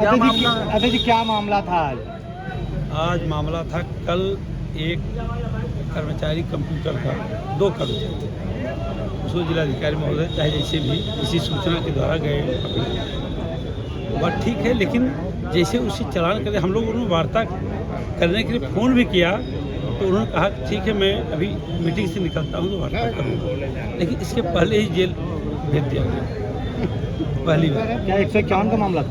अध्यक्ष जी क्या मामला था आज मामला था कल एक कर्मचारी कंप्यूटर का 2 कर्मचारी उसको जिलाधिकारी महोदय चाहे जैसे भी इसी सूचना के द्वारा गए वह ठीक है, लेकिन जैसे उसी चालान करे हम लोग उन्होंने वार्ता करने के लिए फ़ोन भी किया तो उन्होंने कहा ठीक है मैं अभी मीटिंग से निकलता हूँ तो वार्ता करूँगा, लेकिन इसके पहले ही जेल भेज दिया गया पहली बार। क्या 151 का मामला था?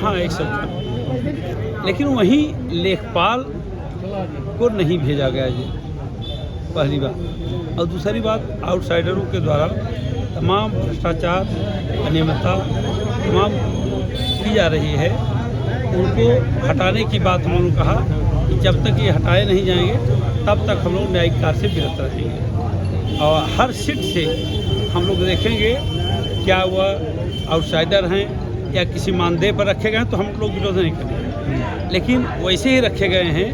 हाँ 151, लेकिन वहीं लेखपाल को नहीं भेजा गया जी पहली बात। और दूसरी बात आउटसाइडरों के द्वारा तमाम भ्रष्टाचार अनियमितता तमाम की जा रही है, उनको हटाने की बात हम लोगों ने कहा कि जब तक ये हटाए नहीं जाएंगे तब तक हम लोग न्यायिक कार्य से विरत रहेंगे और हर सीट से हम लोग देखेंगे क्या वह आउटसाइडर हैं या किसी मानदेय पर रखे गए हैं तो हम लोग विरोध नहीं करेंगे, लेकिन वैसे ही रखे गए हैं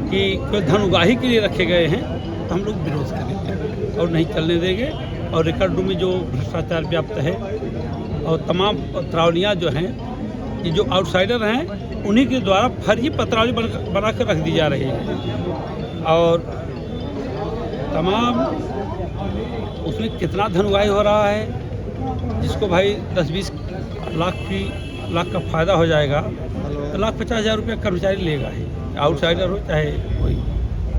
कि कोई धन के लिए रखे गए हैं तो हम लोग विरोध करेंगे और नहीं चलने देंगे। और रिकॉर्ड में जो भ्रष्टाचार व्याप्त है और तमाम पत्रावलियाँ जो हैं ये जो आउटसाइडर हैं उन्हीं के द्वारा फर्जी पत्रावली बना कर रख दी जा रही है और तमाम उसमें कितना धन हो रहा है जिसको भाई 10-20 लाख का फ़ायदा हो जाएगा तो 1,50,000 रुपया कर्मचारी लेगा ही, आउटसाइडर हो चाहे कोई,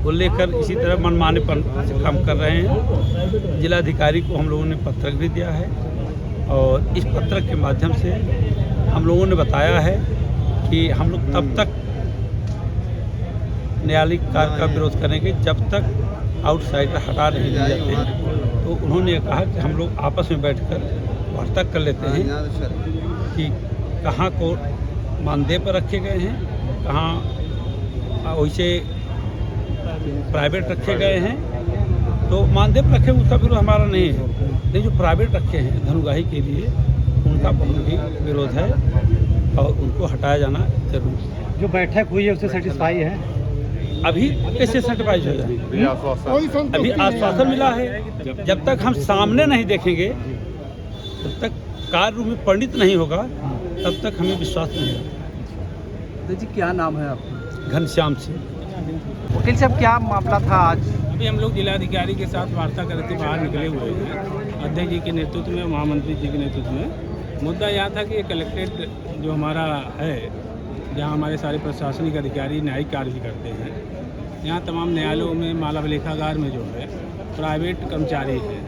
वो लेकर इसी तरह मनमानेपन से काम कर रहे हैं। जिलाधिकारी को हम लोगों ने पत्रक भी दिया है और इस पत्रक के माध्यम से हम लोगों ने बताया है कि हम लोग तब तक न्यायालयिक कार्य का विरोध करेंगे जब तक आउटसाइडर हटा नहीं दिए जाते। तो उन्होंने कहा कि हम लोग आपस में बैठकर वार्ता कर लेते हैं कि कहाँ को मानदेय पर रखे गए हैं, कहाँ वैसे प्राइवेट रखे गए हैं। तो मानदेय पर रखे उसका विरोध हमारा नहीं है, लेकिन जो प्राइवेट रखे हैं धनुगाही के लिए उनका बहुत ही विरोध है और उनको हटाया जाना जरूरी है। जो बैठक हुई है उससे सेटिस्फाई है? अभी कैसे सेटिस्फाई हो जाए? अभी आश्वासन मिला है, जब तक हम सामने नहीं देखेंगे जब तक कार्य में परिणित नहीं होगा तब तक हमें विश्वास नहीं होगा। जी क्या नाम है आपका? घनश्याम सिंह। वकील साहब क्या मामला था आज? अभी हम लोग जिलाधिकारी के साथ वार्ता करके बाहर निकले हुए हैं अध्यक्ष जी के नेतृत्व में, महामंत्री जी के नेतृत्व में। मुद्दा यह था कि कलेक्ट्रेट जो हमारा है जहाँ हमारे सारे प्रशासनिक अधिकारी न्यायिक कार्य भी करते हैं, यहाँ तमाम न्यायालयों में मालावलेखागार में जो है प्राइवेट कर्मचारी हैं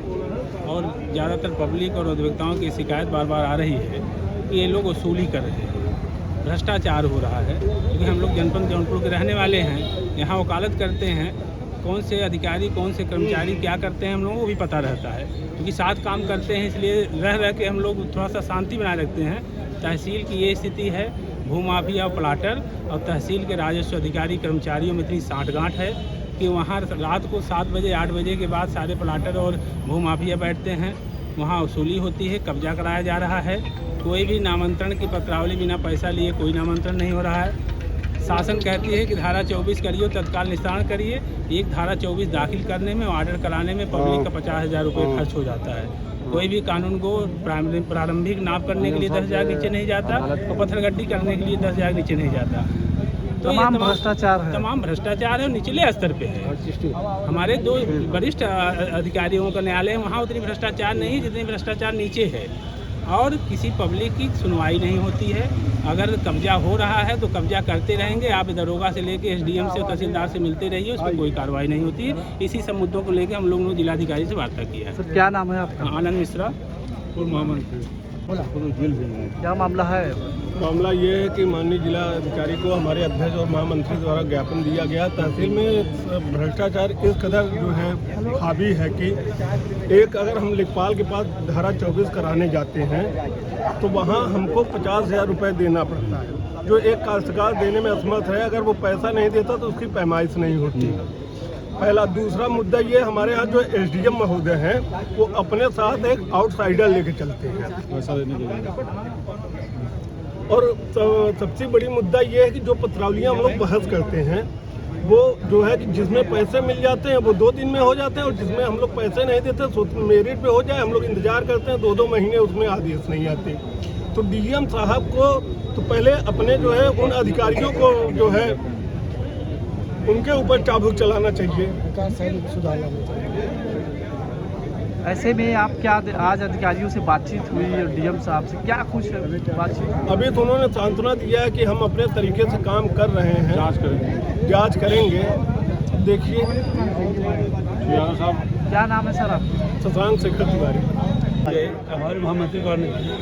और ज़्यादातर पब्लिक और उद्योक्ताओं की शिकायत बार बार आ रही है कि ये लोग वसूली कर रहे हैं, भ्रष्टाचार हो रहा है। क्योंकि हम लोग जनपद जौनपुर के रहने वाले हैं, यहाँ वकालत करते हैं, कौन से अधिकारी कौन से कर्मचारी क्या करते हैं हम लोगों को भी पता रहता है, क्योंकि साथ काम करते हैं इसलिए रह के हम लोग थोड़ा सा शांति बनाए रखते हैं। तहसील की ये स्थिति है, भूमाफिया और प्लाटर और तहसील के राजस्व अधिकारी कर्मचारियों में इतनी साठगांठ है कि वहाँ रात को 7 बजे 8 बजे के बाद सारे प्लाटर और भूमाफिया बैठते हैं, वहाँ वसूली होती है, कब्जा कराया जा रहा है। कोई भी नामांतरण की पत्रावली बिना पैसा लिए कोई नामांतरण नहीं हो रहा है। शासन कहती है कि धारा 24 करिए, तत्काल निस्तारण करिए। एक धारा 24 दाखिल करने में, ऑर्डर कराने में पब्लिक का 50,000 रुपये खर्च हो जाता है। कोई भी कानून को प्रारंभिक नाप करने के लिए 10,000 नीचे नहीं जाता और पत्थरगड्डी करने के लिए 10,000 नीचे नहीं जाता। तो तमाम भ्रष्टाचार है, तमाम भ्रष्टाचार है और निचले स्तर पे है। हमारे 2 वरिष्ठ अधिकारियों का न्यायालय है, वहाँ उतनी भ्रष्टाचार नहीं जितनी भ्रष्टाचार नीचे है और किसी पब्लिक की सुनवाई नहीं होती है। अगर कब्जा हो रहा है तो कब्जा करते रहेंगे, आप दरोगा से लेके SDM से तहसीलदार से मिलते रहिए, उस पर कोई कार्रवाई नहीं होती है। इसी सब मुद्दों को लेकर हम लोगों ने जिलाधिकारी से वार्ता किया है। सर क्या नाम है आपका? आनंद मिश्रा। क्या मामला है? मामला ये है कि माननीय जिला अधिकारी को हमारे अध्यक्ष और महामंत्री द्वारा ज्ञापन दिया गया। तहसील में भ्रष्टाचार इस कदर जो है हावी है कि एक अगर हम लेखपाल के पास धारा 24 कराने जाते हैं तो वहाँ हमको 50,000 रुपये देना पड़ता है, जो एक काश्तकार देने में असमर्थ है। अगर वो पैसा नहीं देता तो उसकी पैमाइश नहीं होती। पहला। दूसरा मुद्दा ये, हमारे यहाँ जो SDM महोदय हैं वो अपने साथ एक आउटसाइडर लेके चलते हैं पैसा देने के लिए। और सबसे बड़ी मुद्दा ये है कि जो पत्रावलियाँ हम लोग बहस करते हैं वो जो है कि जिसमें पैसे मिल जाते हैं वो 2 दिन में हो जाते हैं और जिसमें हम लोग पैसे नहीं देते मेरिट पे हो जाए हम लोग इंतजार करते हैं 2-2 महीने, उसमें आदेश नहीं आते। तो डीजीएम साहब को तो पहले अपने जो है उन अधिकारियों को जो है उनके ऊपर चाबुक चलाना चाहिए। ऐसे में आप क्या आज अधिकारियों से बातचीत हुई और डीएम साहब से क्या खुश है बातचीत? अभी तो उन्होंने सांत्वना दिया है कि हम अपने तरीके से काम कर रहे हैं, जांच करेंगे। देखिए क्या नाम है सर आपका? शशांक शेखर तिवारी। हमारे महामंत्री द्वारा